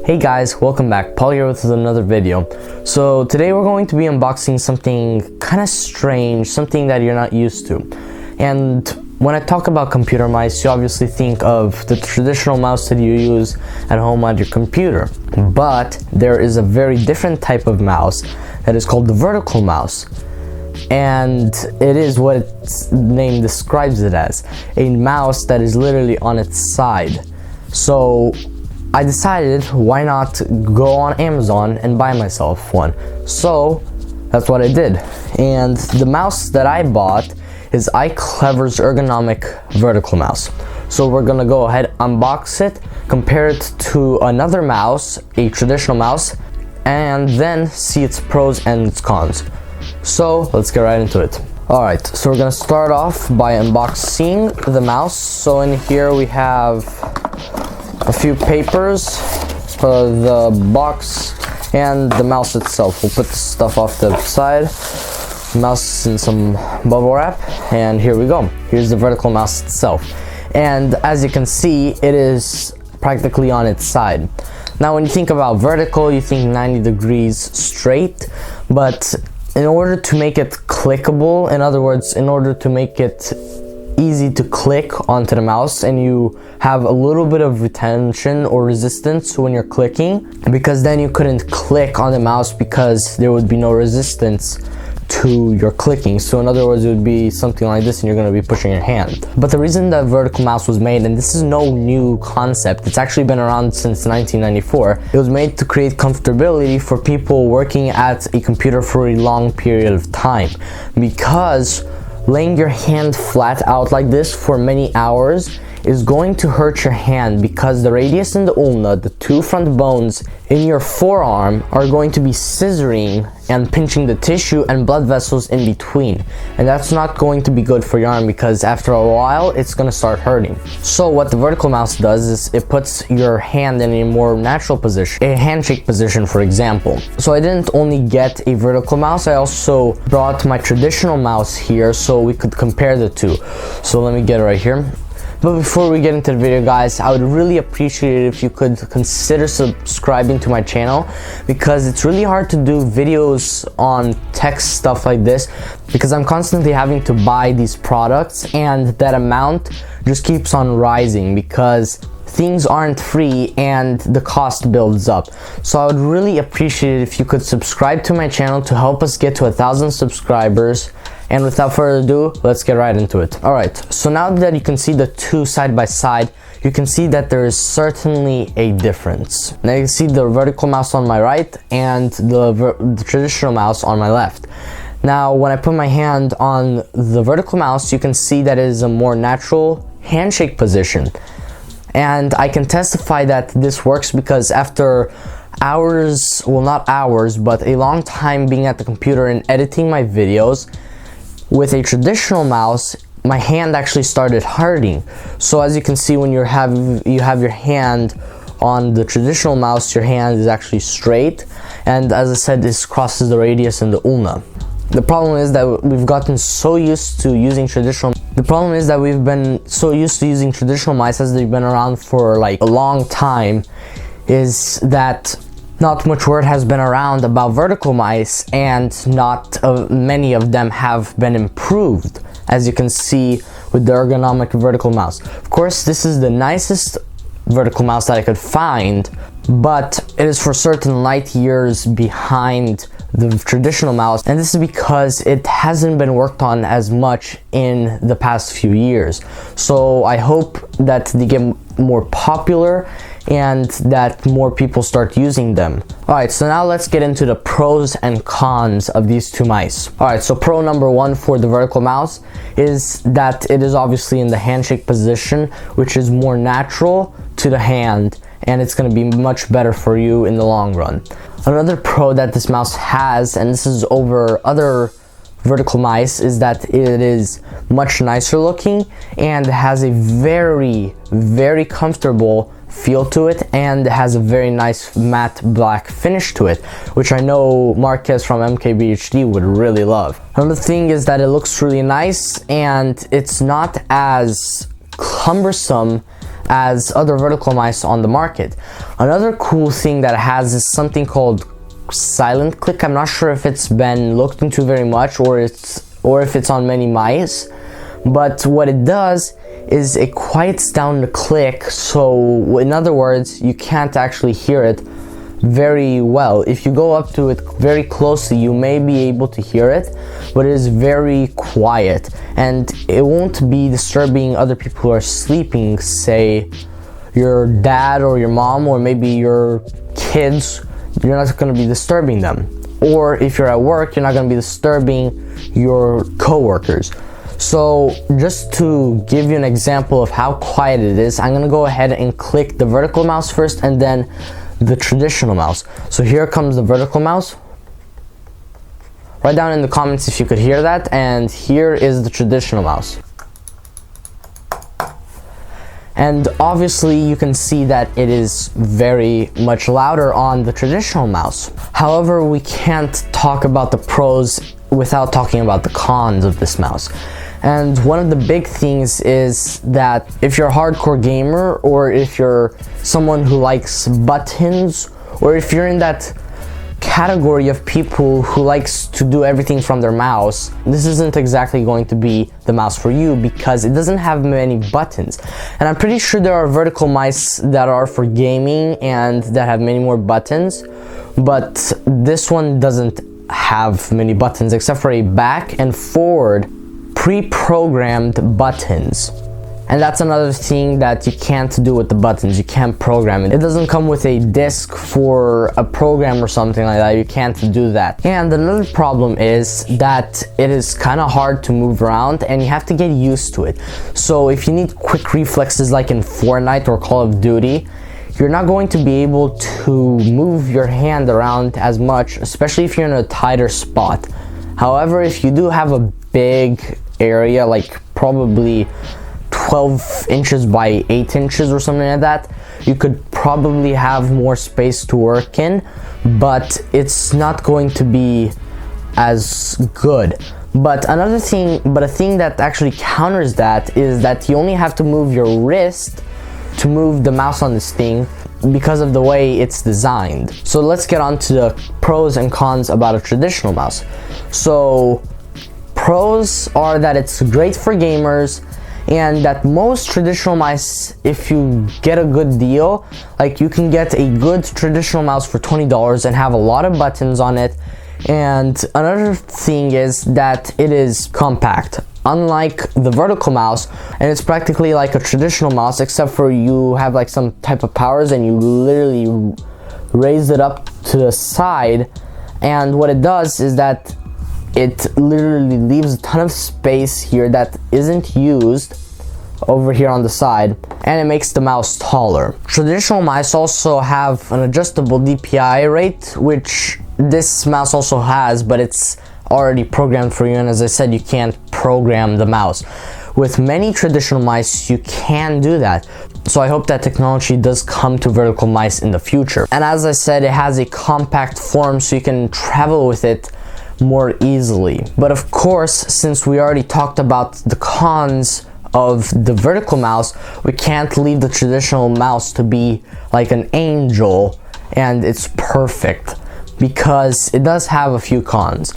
Hey guys, welcome back. Paul here with another video. So today we're going to be unboxing something kind of strange, something that you're not used to. And when I talk about computer mice, you obviously think of the traditional mouse that you use at home on your computer. But there is a very different type of mouse that is called the vertical mouse. And it is what its name describes it as, a mouse that is literally on its side. So I decided, why not go on Amazon and buy myself one? So that's what I did. And the mouse that I bought is iClever's Ergonomic Vertical Mouse. So we're gonna go ahead, unbox it, compare it to another mouse, a traditional mouse, and then see its pros and its cons. So let's get right into it. Alright, so we're gonna start off by unboxing the mouse. So in here we have a few papers for the box and the mouse itself. We'll put the stuff off the side. Mouse in some bubble wrap, and here we go. Here's the vertical mouse itself. And as you can see, it is practically on its side. Now when you think about vertical, you think 90 degrees straight, but in order to make it clickable, in other words, in order to make it easy to click onto the mouse and you have a little bit of retention or resistance when you're clicking, because then you couldn't click on the mouse because there would be no resistance to your clicking. So in other words, it would be something like this and you're going to be pushing your hand. But the reason that vertical mouse was made, and this is no new concept, it's actually been around since 1994. It was made to create comfortability for people working at a computer for a long period of time, because laying your hand flat out like this for many hours is going to hurt your hand, because the radius and the ulna, the two front bones in your forearm, are going to be scissoring and pinching the tissue and blood vessels in between, and that's not going to be good for your arm, because after a while it's going to start hurting. So what the vertical mouse does is it puts your hand in a more natural position, a handshake position, for example. So I didn't only get a vertical mouse, I also brought my traditional mouse here so we could compare the two. So let me get it right here. But before we get into the video, guys, I would really appreciate it if you could consider subscribing to my channel, because it's really hard to do videos on tech stuff like this, because I'm constantly having to buy these products and that amount just keeps on rising because things aren't free and the cost builds up. So I would really appreciate it if you could subscribe to my channel to help us get to 1,000 subscribers. And without further ado, let's get right into it. Alright, so now that you can see the two side by side, you can see that there is certainly a difference. Now you can see the vertical mouse on my right and the traditional mouse on my left. Now when I put my hand on the vertical mouse, you can see that it is a more natural handshake position. And I can testify that this works because after hours, well not hours, but a long time being at the computer and editing my videos, with a traditional mouse, my hand actually started hurting. So as you can see, when you have your hand on the traditional mouse, your hand is actually straight, and as I said, this crosses the radius and the ulna. The problem is that we've gotten so used to using traditional mice as they've been around for like a long time, is that not much word has been around about vertical mice, and not many of them have been improved, as you can see with the ergonomic vertical mouse. Of course, this is the nicest vertical mouse that I could find, but it is for certain light years behind the traditional mouse, and this is because it hasn't been worked on as much in the past few years. So I hope that they get more popular and that more people start using them. Alright, so now let's get into the pros and cons of these two mice. Alright, so pro number one for the vertical mouse is that it is obviously in the handshake position, which is more natural to the hand, and it's going to be much better for you in the long run. Another pro that this mouse has, and this is over other vertical mice, is that it is much nicer looking and has a very, very comfortable feel to it, and has a very nice matte black finish to it, which I know Marquez from MKBHD would really love. Another thing is that it looks really nice and it's not as cumbersome as other vertical mice on the market. Another cool thing that it has is something called silent click. I'm not sure if it's been looked into very much or if it's on many mice, but what it does is it quiets down the click, so in other words you can't actually hear it very well. If you go up to it very closely, you may be able to hear it, but it is very quiet and it won't be disturbing other people who are sleeping, say your dad or your mom or maybe your kids. You're not going to be disturbing them. Or if you're at work, you're not going to be disturbing your coworkers. So just to give you an example of how quiet it is, I'm going to go ahead and click the vertical mouse first and then the traditional mouse. So here comes the vertical mouse. Write down in the comments if you could hear that. And here is the traditional mouse. And obviously you can see that it is very much louder on the traditional mouse. However, we can't talk about the pros without talking about the cons of this mouse. And one of the big things is that if you're a hardcore gamer, or if you're someone who likes buttons, or if you're in that category of people who likes to do everything from their mouse, this isn't exactly going to be the mouse for you because it doesn't have many buttons. And I'm pretty sure there are vertical mice that are for gaming and that have many more buttons, but this one doesn't have many buttons except for a back and forward pre-programmed buttons. And that's another thing that you can't do with the buttons. You can't program it. It doesn't come with a disk for a program or something like that. You can't do that. And another problem is that it is kind of hard to move around and you have to get used to it. So if you need quick reflexes like in Fortnite or Call of Duty, you're not going to be able to move your hand around as much, especially if you're in a tighter spot. However, if you do have a big area, like probably 12 inches by 8 inches or something like that, you could probably have more space to work in, but it's not going to be as good. But a thing that actually counters that is that you only have to move your wrist to move the mouse on this thing because of the way it's designed. So let's get on to the pros and cons about a traditional mouse. So pros are that it's great for gamers, and that most traditional mice, if you get a good deal, like you can get a good traditional mouse for $20 and have a lot of buttons on it. And another thing is that it is compact, unlike the vertical mouse, and it's practically like a traditional mouse except for you have like some type of powers and you literally raise it up to the side, and what it does is that it literally leaves a ton of space here that isn't used over here on the side, and it makes the mouse taller. Traditional mice also have an adjustable DPI rate, which this mouse also has, but it's already programmed for you, and as I said, you can't program the mouse. With many traditional mice, you can do that. So I hope that technology does come to vertical mice in the future. And as I said, it has a compact form, so you can travel with it more easily. But of course, since we already talked about the cons of the vertical mouse, we can't leave the traditional mouse to be like an angel and it's perfect, because it does have a few cons.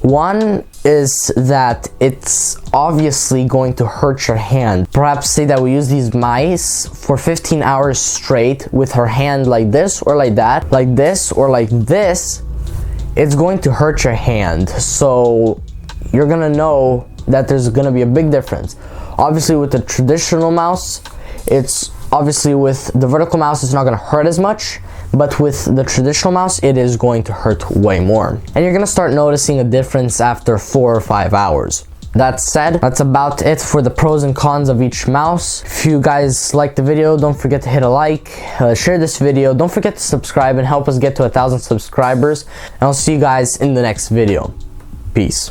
One is that it's obviously going to hurt your hand. Perhaps say that we use these mice for 15 hours straight with her hand like this or like that, like this or like this. It's going to hurt your hand, so you're gonna know that there's gonna be a big difference. Obviously with the traditional mouse, it's obviously with the vertical mouse, it's not gonna hurt as much, but with the traditional mouse, it is going to hurt way more. And you're gonna start noticing a difference after 4 or 5 hours. That said, that's about it for the pros and cons of each mouse. If you guys liked the video, don't forget to hit a like, share this video, don't forget to subscribe and help us get to 1,000 subscribers. And I'll see you guys in the next video. Peace.